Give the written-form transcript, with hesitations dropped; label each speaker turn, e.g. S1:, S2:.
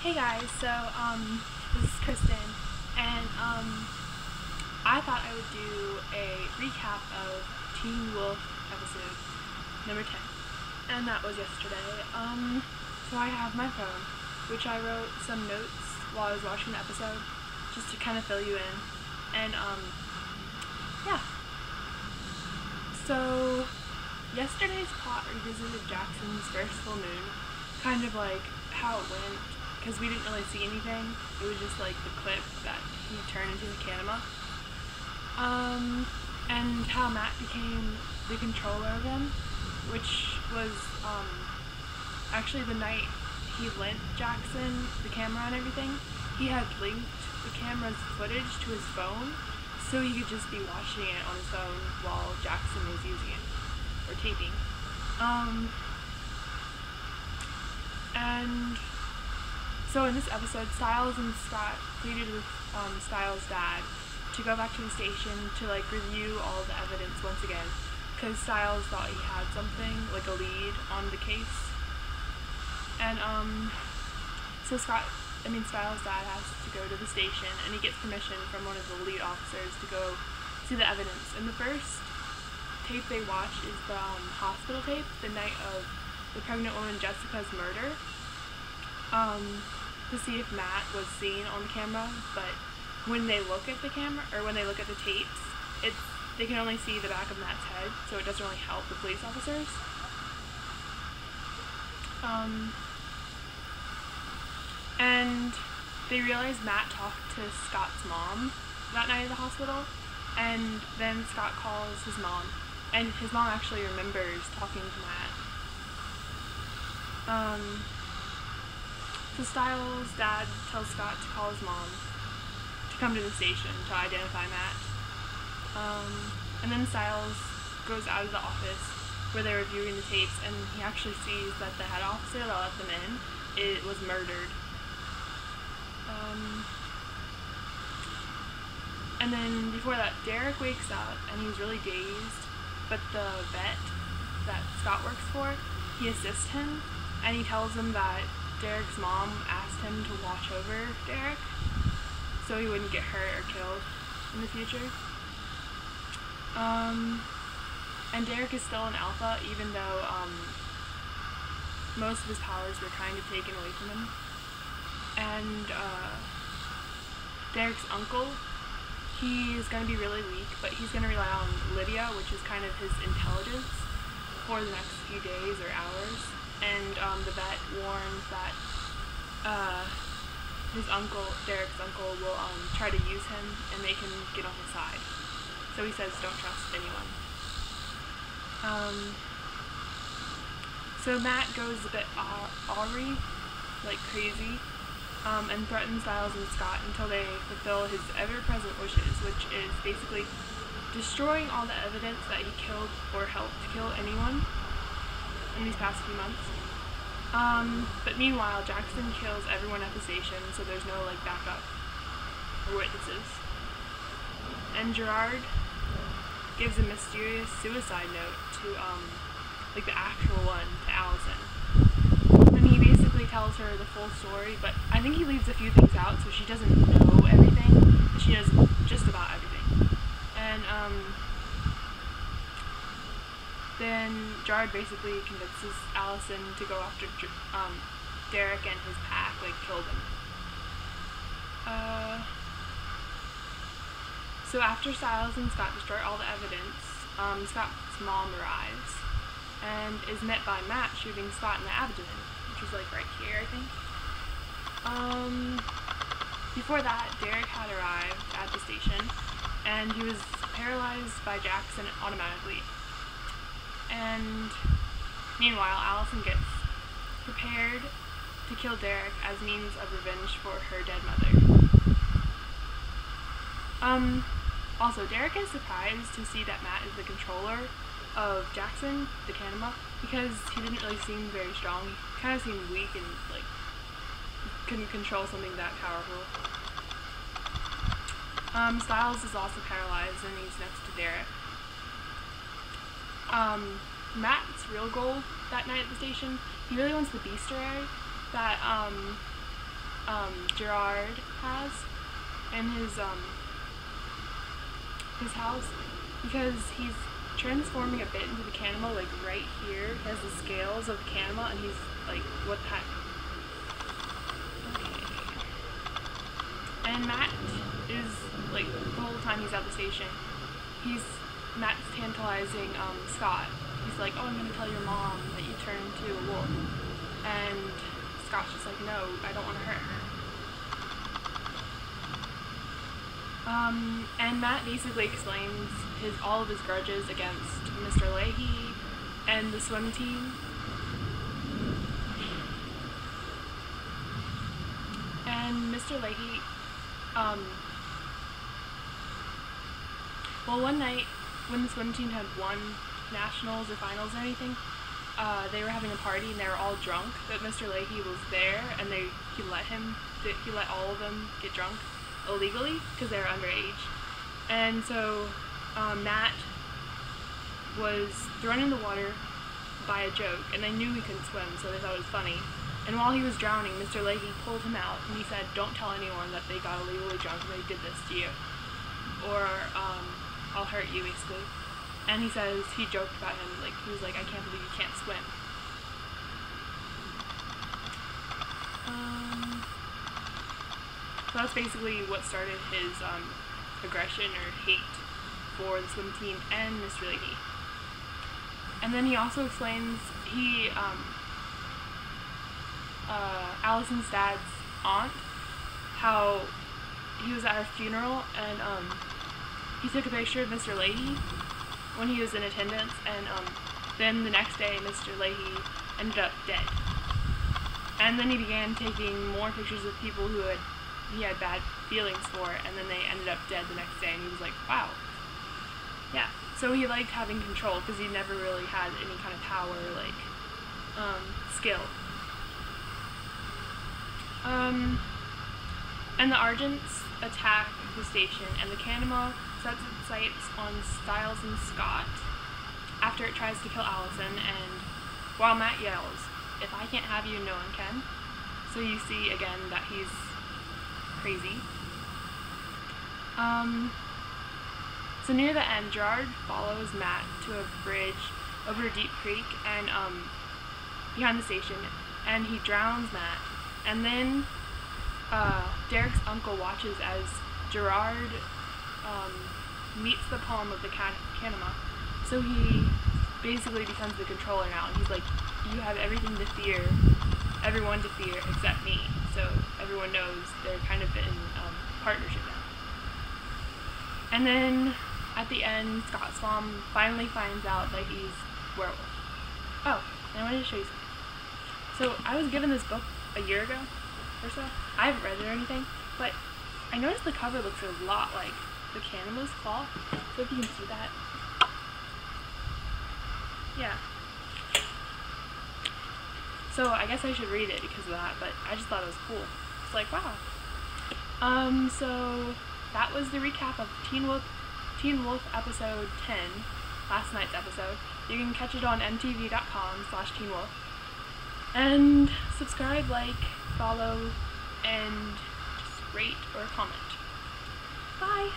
S1: Hey guys, this is Kristen, and I thought I would do a recap of Teen Wolf episode number 10, and that was yesterday. So I have my phone, which I wrote some notes while I was watching the episode, just to kind of fill you in, and yeah. So yesterday's plot revisited Jackson's first full moon, kind of like how it went, because we didn't really see anything. It was just like the clip that he turned into the Kanema. And how Matt became the controller of him, which was actually the night he lent Jackson the camera and everything. He had linked the camera's footage to his phone, so he could just be watching it on his phone while Jackson was using it, or taping. And so in this episode, Stiles and Scott pleaded with Stiles' dad to go back to the station to review all the evidence once again, because Stiles thought he had something, like a lead on the case. And so Stiles' dad has to go to the station, and he gets permission from one of the lead officers to go see the evidence. And the first tape they watch is the hospital tape, the night of the pregnant woman Jessica's murder, to see if Matt was seen on the camera. But when they look at the camera, or when they look at the tapes, they can only see the back of Matt's head, so it doesn't really help the police officers. And they realize Matt talked to Scott's mom that night at the hospital, and then Scott calls his mom, and his mom actually remembers talking to Matt. So Stiles' dad tells Scott to call his mom to come to the station to identify Matt. And then Stiles goes out of the office where they're reviewing the tapes, and he actually sees that the head officer that let them in, it was murdered. And then before that, Derek wakes up and he's really dazed, but the vet that Scott works for, he assists him, and he tells him that Derek's mom asked him to watch over Derek so he wouldn't get hurt or killed in the future. And Derek is still an alpha, even though most of his powers were kind of taken away from him. And Derek's uncle, he is going to be really weak, but he's going to rely on Lydia, which is kind of his intelligence, for the next few days or hours. And the vet warns that Derek's uncle, will try to use him and make him get on his side. So he says don't trust anyone. So Matt goes a bit awry, like crazy, and threatens Stiles and Scott until they fulfill his ever-present wishes, which is basically destroying all the evidence that he killed or helped kill anyone in these past few months. But meanwhile, Jackson kills everyone at the station, so there's no backup or witnesses. And Gerard gives a mysterious suicide note to the actual one, to Allison. And he basically tells her the full story, but I think he leaves a few things out, so she doesn't know everything. She knows just about everything. And then Gerard basically convinces Allison to go after Derek and his pack, kill them. So after Stiles and Scott destroy all the evidence, Scott's mom arrives and is met by Matt shooting Scott in the abdomen, which is right here, I think. Before that, Derek had arrived at the station, and he was paralyzed by Jackson automatically. And meanwhile, Allison gets prepared to kill Derek as means of revenge for her dead mother. Also, Derek is surprised to see that Matt is the controller of Jackson, the Kanema, because he didn't really seem very strong. He kind of seemed weak and couldn't control something that powerful. Stiles is also paralyzed, and he's next to Derek. Matt's real goal that night at the station, he really wants the Beaster egg that Gerard has in his house, because he's transforming a bit into the Cannibal, like right here. He has the scales of the Cannibal, and he's like, what the heck? Okay. And Matt is, like, the whole time he's at the station, Matt's tantalizing Scott. He's like, oh, I'm gonna tell your mom that you turned into a wolf. And Scott's just like, no, I don't want to hurt her. And Matt basically explains all of his grudges against Mr. Leahy and the swim team. And Mr. Leahy, well, one night when the swim team had won nationals or finals or anything, they were having a party and they were all drunk, but Mr. Leahy was there, and he let all of them get drunk illegally because they were underage. And so Matt was thrown in the water by a joke, and they knew he couldn't swim, so they thought it was funny. And while he was drowning, Mr. Leahy pulled him out, and he said, don't tell anyone that they got illegally drunk and they did this to you, or I'll hurt you, basically. And he says, he joked about him, like, he was like, I can't believe you can't swim. So that's basically what started his aggression or hate for the swim team and Mr. Leahy. And then he also explains, Allison's dad's aunt, how he was at her funeral, and he took a picture of Mr. Leahy when he was in attendance, and then the next day Mr. Leahy ended up dead. And then he began taking more pictures of people who he had bad feelings for, and then they ended up dead the next day, and he was like, wow. Yeah, so he liked having control, because he never really had any kind of power, like, skill. And the Argents attack the station, and the Cannibal sets its sights on Stiles and Scott after it tries to kill Allison, and while Matt yells, if I can't have you, no one can. So you see again that he's crazy. So near the end, Gerard follows Matt to a bridge over a deep creek and behind the station, and he drowns Matt. And then Derek's uncle watches as Gerard meets the palm of the Cannibal. So he basically becomes the controller now, and he's like, you have everything to fear, everyone to fear except me. So everyone knows they're kind of in partnership now. And then at the end, Scott's mom finally finds out that he's werewolf. Oh, and I wanted to show you something. So I was given this book a year ago or so. I haven't read it or anything, but I noticed the cover looks a lot like the Cannibal's claw. So if you can see that. Yeah. So I guess I should read it because of that, but I just thought it was cool. It's like, wow. So that was the recap of Teen Wolf episode 10, last night's episode. You can catch it on mtv.com/teenwolf. And subscribe, like, follow, and just rate or comment. Bye!